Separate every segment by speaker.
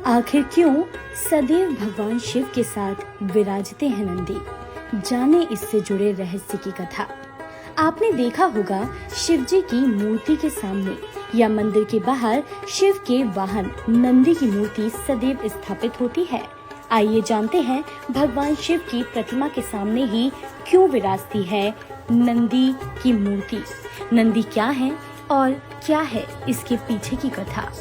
Speaker 1: आखिर क्यों सदैव भगवान शिव के साथ विराजते हैं नंदी? जाने इससे जुड़े रहस्य की कथा। आपने देखा होगा शिव जी की मूर्ति के सामने या मंदिर के बाहर शिव के वाहन नंदी की मूर्ति सदैव स्थापित होती है। आइए जानते हैं भगवान शिव की प्रतिमा के सामने ही क्यों विराजती है नंदी की मूर्ति। नंदी क्या है और क्या है इसके पीछे की कथा।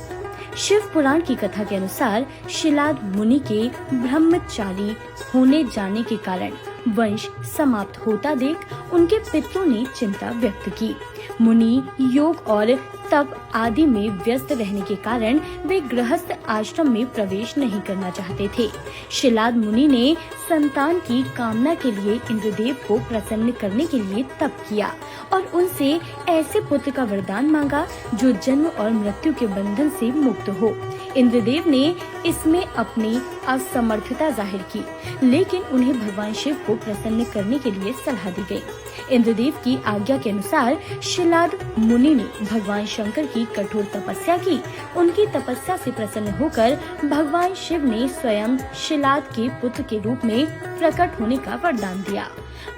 Speaker 1: शिव पुराण की कथा के अनुसार शिलाद मुनि के ब्रह्मचारी होने जाने के कारण वंश समाप्त होता देख उनके पितरों ने चिंता व्यक्त की। मुनि योग और तप आदि में व्यस्त रहने के कारण वे गृहस्थ आश्रम में प्रवेश नहीं करना चाहते थे। शिलाद मुनि ने संतान की कामना के लिए इंद्रदेव को प्रसन्न करने के लिए तप किया और उनसे ऐसे पुत्र का वरदान मांगा जो जन्म और मृत्यु के बंधन से मुक्त हो। इंद्रदेव ने इसमें अपनी असमर्थता जाहिर की, लेकिन उन्हें भगवान शिव को प्रसन्न करने के लिए सलाह दी गई। इंद्रदेव की आज्ञा के अनुसार शिलाद मुनि ने भगवान शंकर की कठोर तपस्या की। उनकी तपस्या से प्रसन्न होकर भगवान शिव ने स्वयं शिलाद के पुत्र के रूप में प्रकट होने का वरदान दिया।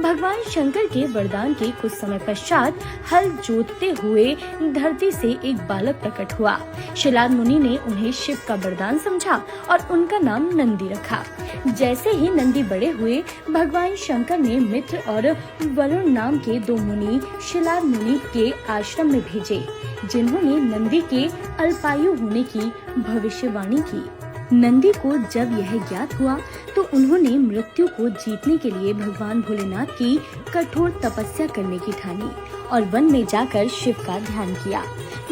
Speaker 1: भगवान शंकर के वरदान के कुछ समय पश्चात हल जोतते हुए धरती से एक बालक प्रकट हुआ। शिलाद मुनि ने उन्हें शिव का वरदान समझा और उनका नाम नंदी रखा। जैसे ही नंदी बड़े हुए, भगवान शंकर ने मित्र और वरुण नाम के दो मुनि शिलाद मुनि के आश्रम में भेजे, जिन्होंने नंदी के अल्पायु होने की भविष्यवाणी की। नंदी को जब यह ज्ञात हुआ तो उन्होंने मृत्यु को जीतने के लिए भगवान भोलेनाथ की कठोर तपस्या करने की ठानी और वन में जाकर शिव का ध्यान किया।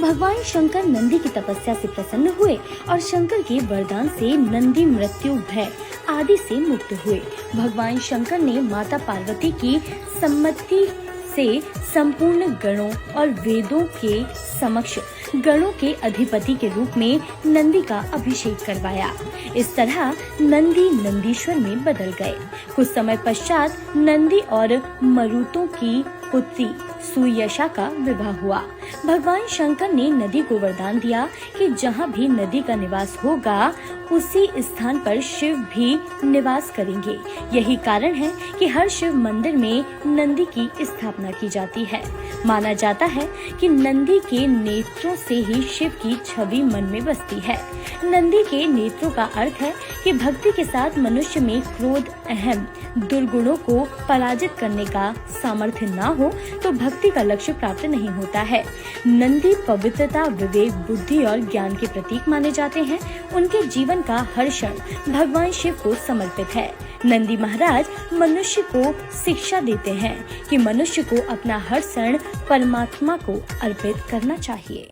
Speaker 1: भगवान शंकर नंदी की तपस्या से प्रसन्न हुए और शंकर के वरदान से नंदी मृत्यु भय आदि से मुक्त हुए। भगवान शंकर ने माता पार्वती की सम्मति से संपूर्ण गणों और वेदों के समक्ष गणों के अधिपति के रूप में नंदी का अभिषेक करवाया। इस तरह नंदी नंदीश्वर में बदल गए। कुछ समय पश्चात नंदी और मरुतों की पुत्री सुयशा का विवाह हुआ। भगवान शंकर ने नदी को वरदान दिया कि जहाँ भी नदी का निवास होगा उसी स्थान पर शिव भी निवास करेंगे। यही कारण है कि हर शिव मंदिर में नंदी की स्थापना की जाती है। माना जाता है कि नंदी के नेत्रों से ही शिव की छवि मन में बसती है। नंदी के नेत्रों का अर्थ है कि भक्ति के साथ मनुष्य में क्रोध, अहम, दुर्गुणों को पराजित करने का सामर्थ्य न हो तो भक्ति का लक्ष्य प्राप्त नहीं होता है। नंदी पवित्रता, विवेक, बुद्धि और ज्ञान के प्रतीक माने जाते हैं। उनके जीवन का हर क्षण भगवान शिव को समर्पित है। नंदी महाराज मनुष्य को शिक्षा देते हैं कि मनुष्य को अपना हर क्षण परमात्मा को अर्पित करना चाहिए।